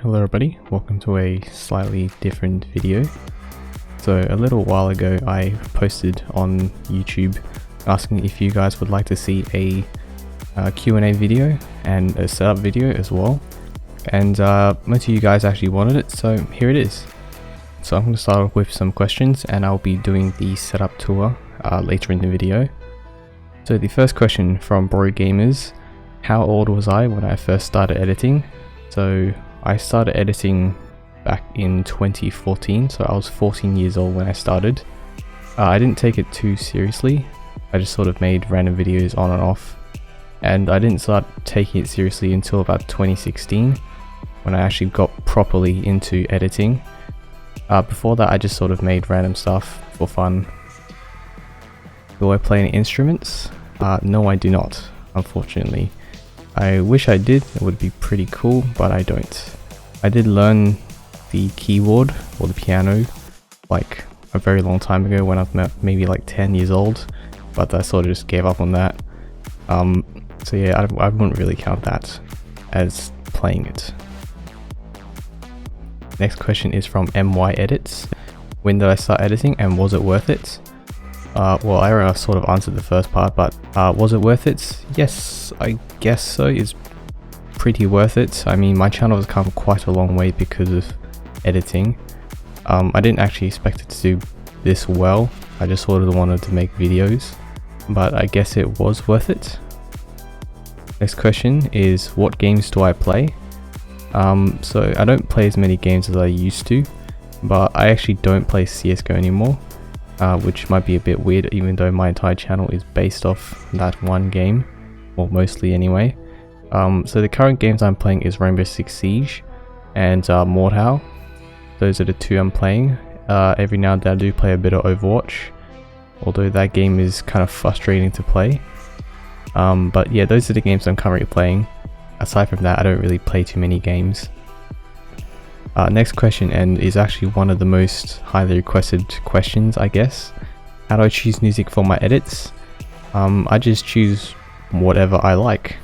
Hello everybody, welcome to a slightly different video. So a little while ago I posted on YouTube asking if you guys would like to see a Q&A video and a setup video as well, and most of you guys actually wanted it, so here it is. So I'm going to start off with some questions and I'll be doing the setup tour later in the video. So the first question from Bro Gamers: how old was I when I first started editing? So I started editing back in 2014, so I was 14 years old when I started. I didn't take it too seriously, I just sort of made random videos on and off, and I didn't start taking it seriously until about 2016 when I actually got properly into editing. Before that I just sort of made random stuff for fun. Do I play any instruments? No, I do not, unfortunately. I wish I did, it would be pretty cool, but I don't. I did learn the keyboard or the piano like a very long time ago when I was maybe like 10 years old, but I sort of just gave up on that. So yeah, I wouldn't really count that as playing it. Next question is from MY Edits. When did I start editing and was it worth it? Well, I already sort of answered the first part, but was it worth it? Yes, I guess so. It's pretty worth it. I mean, my channel has come quite a long way because of editing. I didn't actually expect it to do this well. I just sort of wanted to make videos, but I guess it was worth it. Next question is, what games do I play? So I don't play as many games as I used to, but I actually don't play CSGO anymore. Which might be a bit weird even though my entire channel is based off that one game, or mostly anyway. So the current games I'm playing is Rainbow Six Siege and Mordhau. Those are the two I'm playing. Every now and then I do play a bit of Overwatch, although that game is kind of frustrating to play. But yeah, those are the games I'm currently playing. Aside from that, I don't really play too many games. Next question, and is actually one of the most highly requested questions, I guess. How do I choose music for my edits? I just choose whatever I like,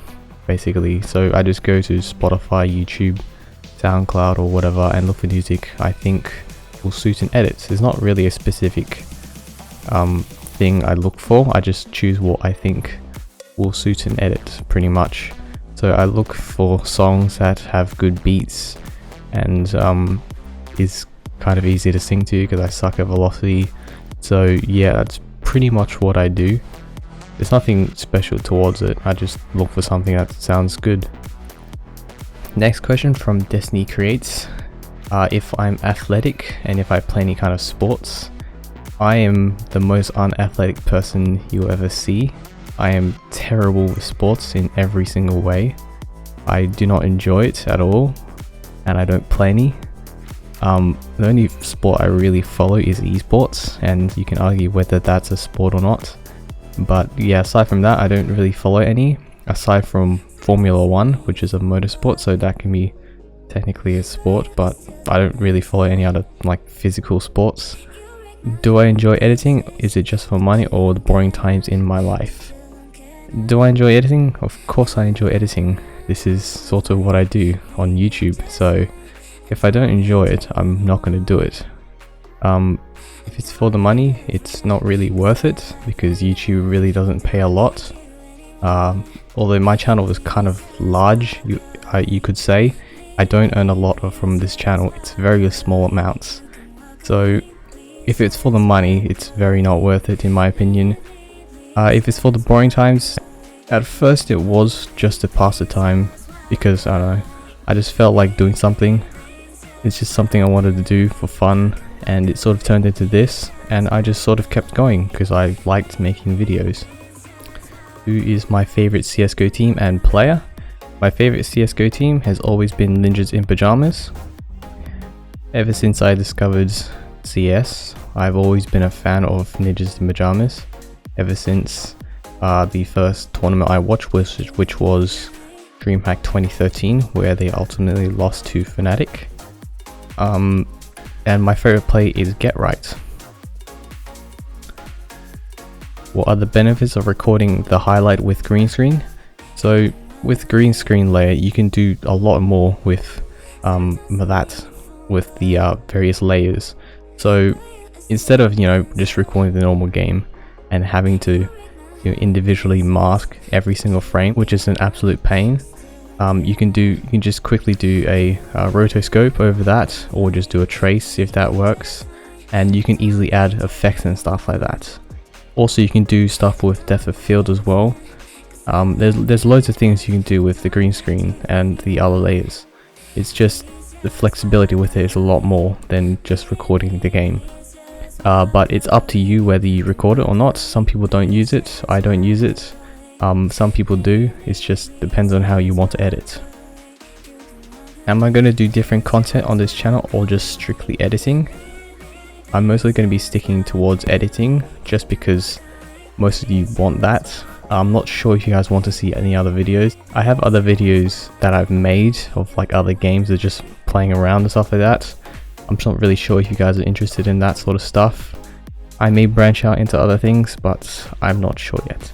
basically. So I just go to Spotify, YouTube, SoundCloud or whatever and look for music I think will suit an edit. There's not really a specific thing I look for, I just choose what I think will suit an edit pretty much. So I look for songs that have good beats and is kind of easy to sing to because I suck at velocity. So yeah, that's pretty much what I do. There's nothing special towards it, I just look for something that sounds good. Next question from Destiny Creates. If I'm athletic and if I play any kind of sports. I am the most unathletic person you'll ever see. I am terrible with sports in every single way. I do not enjoy it at all, and I don't play any. The only sport I really follow is esports, and you can argue whether that's a sport or not. But yeah, aside from that, I don't really follow any, aside from Formula 1, which is a motorsport, so that can be technically a sport, but I don't really follow any other like physical sports. Do I enjoy editing? Is it just for money or the boring times in my life? Do I enjoy editing? Of course I enjoy editing. This is sort of what I do on YouTube, so if I don't enjoy it, I'm not going to do it. If it's for the money, it's not really worth it because YouTube really doesn't pay a lot. Although my channel is kind of large, you could say, I don't earn a lot from this channel. It's very small amounts. So if it's for the money, it's very not worth it in my opinion. If it's for the boring times, at first it was just to pass the time because, I don't know, I just felt like doing something. It's just something I wanted to do for fun, and it sort of turned into this, and I just sort of kept going because I liked making videos. Who is my favorite CSGO team and player? My favorite CSGO team has always been Ninjas in Pajamas. Ever since I discovered CS, I've always been a fan of Ninjas in Pajamas. Ever since the first tournament I watched, which was DreamHack 2013, where they ultimately lost to Fnatic. And my favorite play is Get Right. What are the benefits of recording the highlight with green screen? So with green screen layer, you can do a lot more with that with the various layers. So instead of just recording the normal game and having to individually mask every single frame, which is an absolute pain, you can just quickly do a rotoscope over that, or just do a trace if that works, and you can easily add effects and stuff like that. Also, you can do stuff with depth of field as well. There's loads of things you can do with the green screen and the other layers. It's just the flexibility with it is a lot more than just recording the game. But it's up to you whether you record it or not. Some people don't use it. I don't use it. Some people do. It just depends on how you want to edit. Am I going to do different content on this channel or just strictly editing? I'm mostly going to be sticking towards editing just because most of you want that. I'm not sure if you guys want to see any other videos. I have other videos that I've made of like other games that are just playing around and stuff like that. I'm just not really sure if you guys are interested in that sort of stuff. I may branch out into other things, but I'm not sure yet.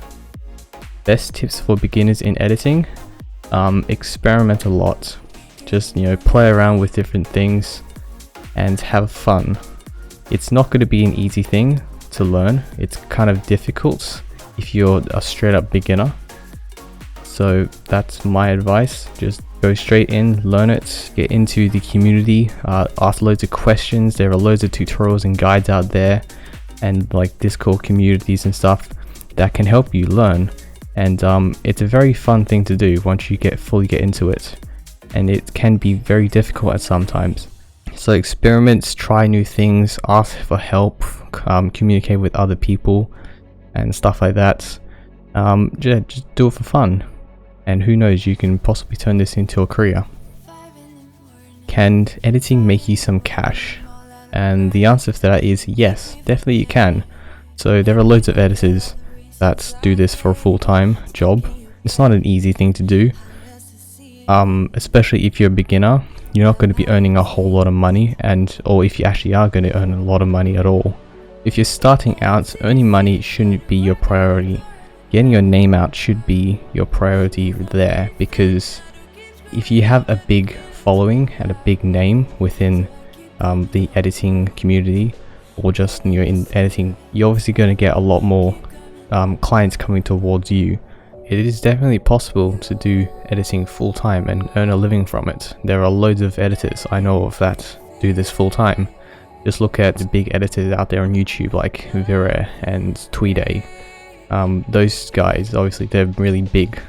Best tips for beginners in editing? Experiment a lot. Just play around with different things and have fun. It's not going to be an easy thing to learn. It's kind of difficult if you're a straight up beginner. So that's my advice. Just go straight in, learn it, get into the community, ask loads of questions. There are loads of tutorials and guides out there, and like Discord communities and stuff that can help you learn. And it's a very fun thing to do once you fully get into it, and it can be very difficult at some times. So experiments, try new things, ask for help, communicate with other people and stuff like that. Just do it for fun, and who knows, you can possibly turn this into a career. Can editing make you some cash? And the answer to that is yes, definitely you can. So there are loads of editors that do this for a full-time job. It's not an easy thing to do, especially if you're a beginner. You're not going to be earning a whole lot of money, or if you actually are going to earn a lot of money at all. If you're starting out, earning money shouldn't be your priority. Getting your name out should be your priority there, because if you have a big following and a big name within the editing community, or just in editing, you're obviously going to get a lot more clients coming towards you. It is definitely possible to do editing full time and earn a living from it. There are loads of editors I know of that do this full time. Just look at the big editors out there on YouTube like Vira and Tweeday. Those guys, obviously they're really big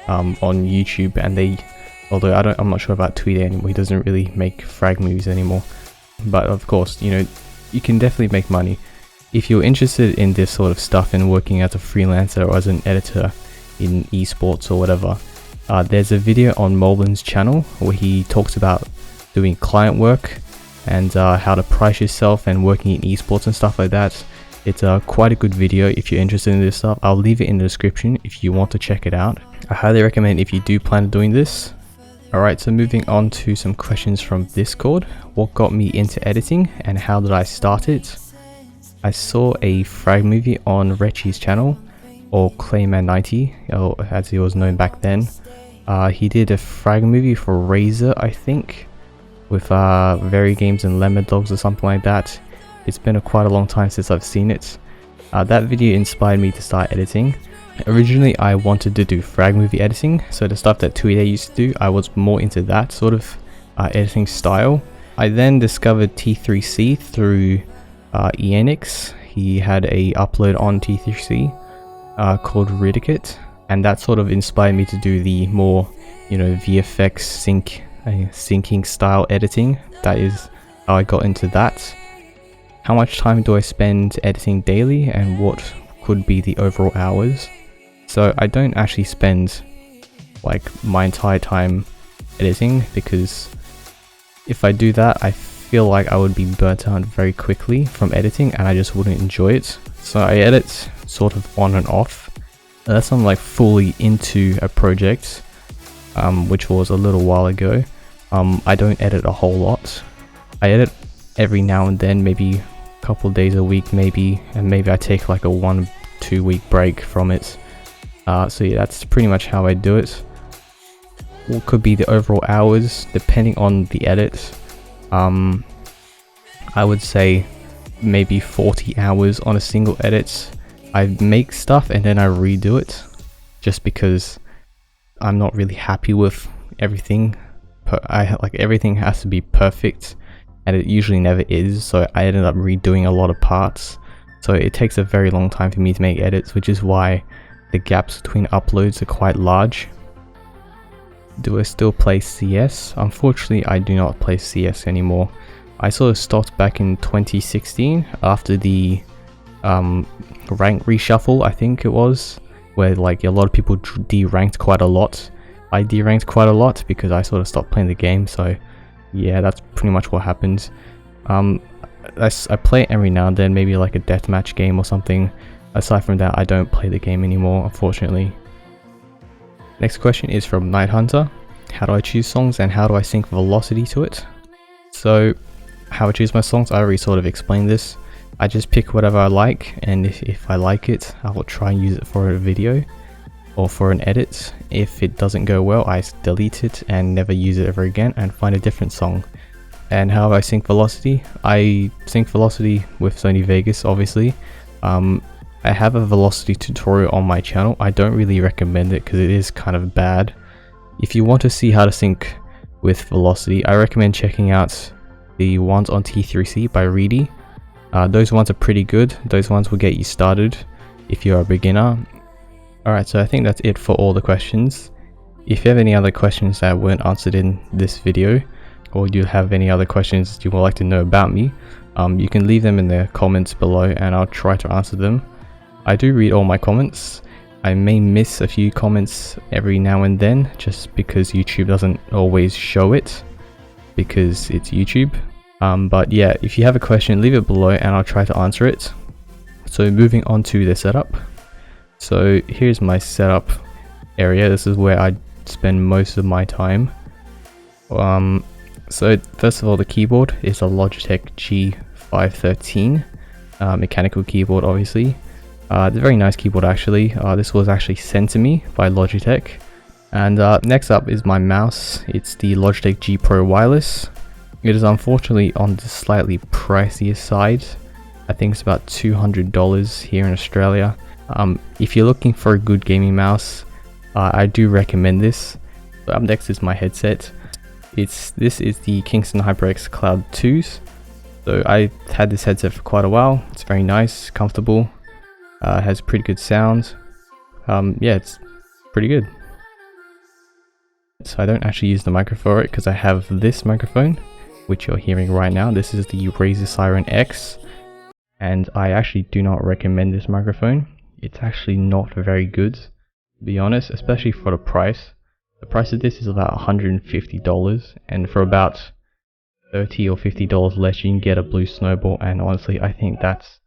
on YouTube, and although I'm not sure about Tweeday anymore. He doesn't really make frag movies anymore. But of course, you can definitely make money. If you're interested in this sort of stuff and working as a freelancer or as an editor in esports or whatever, there's a video on Moblin's channel where he talks about doing client work and how to price yourself and working in esports and stuff like that. It's quite a good video if you're interested in this stuff. I'll leave it in the description if you want to check it out. I highly recommend if you do plan on doing this. Alright, so moving on to some questions from Discord. What got me into editing and how did I start it? I saw a frag movie on Rechi's channel, or Clayman90, or as he was known back then. He did a frag movie for Razer, I think, with Very Games and Lemon Dogs or something like that. It's been quite a long time since I've seen it. That video inspired me to start editing. Originally I wanted to do frag movie editing, so the stuff that Tweeday used to do, I was more into that sort of editing style. I then discovered T3C through Enix. He had a upload on T3C called Ridicate, and that sort of inspired me to do the more VFX syncing style editing. That is how I got into that. How much time do I spend editing daily, and what could be the overall hours? So I don't actually spend like my entire time editing, because if I do that, I feel like I would be burnt out very quickly from editing and I just wouldn't enjoy it. So I edit sort of on and off. Unless I'm like fully into a project, which was a little while ago. I don't edit a whole lot. I edit every now and then, maybe a couple days a week maybe, and maybe I take like a 1-2 week break from it. So yeah, that's pretty much how I do it. what could be the overall hours depending on the edit. I would say maybe 40 hours on a single edit. I make stuff and then I redo it just because I'm not really happy with everything. Everything has to be perfect, and it usually never is, so I ended up redoing a lot of parts. So it takes a very long time for me to make edits, which is why the gaps between uploads are quite large. Do I still play CS? Unfortunately, I do not play CS anymore. I sort of stopped back in 2016 after the rank reshuffle, I think it was, where like a lot of people deranked quite a lot. I deranked quite a lot because I sort of stopped playing the game, so yeah, that's pretty much what happened. I play it every now and then, maybe like a deathmatch game or something. Aside from that, I don't play the game anymore, unfortunately. Next question is from Night Hunter. How do I choose songs and how do I sync velocity to it? So, how I choose my songs, I already sort of explained this. I just pick whatever I like, and if I like it, I will try and use it for a video or for an edit. If it doesn't go well, I delete it and never use it ever again and find a different song. And how I sync velocity? I sync velocity with Sony Vegas, obviously. I have a velocity tutorial on my channel. I don't really recommend it because it is kind of bad. If you want to see how to sync with velocity, I recommend checking out the ones on T3C by Reedy. Those ones are pretty good. Those ones will get you started if you're a beginner. Alright, so I think that's it for all the questions. If you have any other questions that weren't answered in this video, or you have any other questions you would like to know about me, you can leave them in the comments below and I'll try to answer them. I do read all my comments. I may miss a few comments every now and then just because YouTube doesn't always show it because it's YouTube. But yeah, if you have a question, leave it below and I'll try to answer it. So moving on to the setup. So here's my setup area. This is where I spend most of my time. So first of all, the keyboard is a Logitech G513 mechanical keyboard, obviously. It's a very nice keyboard actually. This was actually sent to me by Logitech. And next up is my mouse. It's the Logitech G Pro Wireless. It is unfortunately on the slightly pricier side. I think it's about $200 here in Australia. If you're looking for a good gaming mouse, I do recommend this. Up next is my headset. This is the Kingston HyperX Cloud 2s. So I had this headset for quite a while. It's very nice, comfortable, has pretty good sound. Yeah, it's pretty good. So I don't actually use the microphone for it because I have this microphone, which you're hearing right now. This is the Razer Siren X, and I actually do not recommend this microphone. It's actually not very good, to be honest, especially for the price. The price of this is about $150, and for about $30 or $50 less you can get a Blue Snowball, and honestly I think that's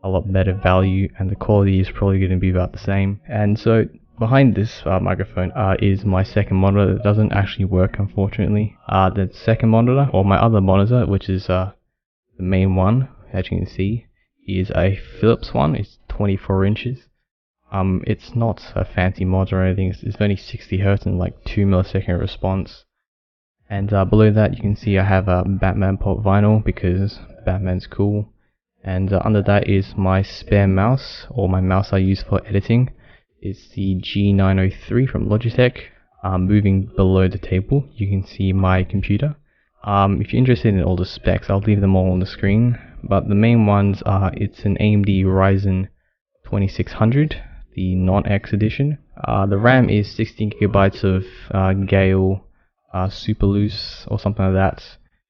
a lot better value and the quality is probably going to be about the same. And so behind this microphone is my second monitor that doesn't actually work, unfortunately. The second monitor, or my other monitor, which is the main one, as you can see, is a Philips one. It's 24 inches. It's not a fancy monitor or anything. It's only 60 Hz and like 2 millisecond response. And below that you can see I have a Batman pop vinyl because Batman's cool. And under that is my spare mouse, or my mouse I use for editing. It's the G903 from Logitech. Moving below the table you can see my computer. If you're interested in all the specs, I'll leave them all on the screen, but the main ones are, it's an AMD Ryzen 2600, the non-X edition. The RAM is 16GB of Gale Super Loose or something like that.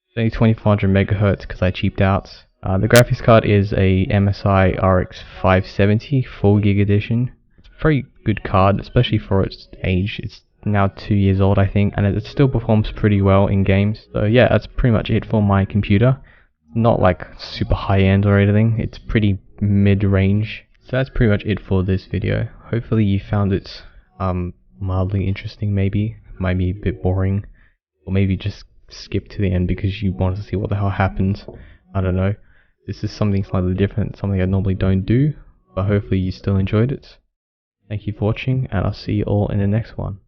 It's only 2400 MHz because I cheaped out. The graphics card is a MSI RX 570 4GB edition. It's a very good card, especially for its age. It's now 2 years old I think, and it still performs pretty well in games. So yeah, that's pretty much it for my computer. Not like super high end or anything, it's pretty mid-range. So that's pretty much it for this video. Hopefully you found it mildly interesting, maybe. Might be a bit boring, or maybe just skip to the end because you wanted to see what the hell happens. I don't know. This is something slightly different, something I normally don't do, but hopefully you still enjoyed it. Thank you for watching, and I'll see you all in the next one.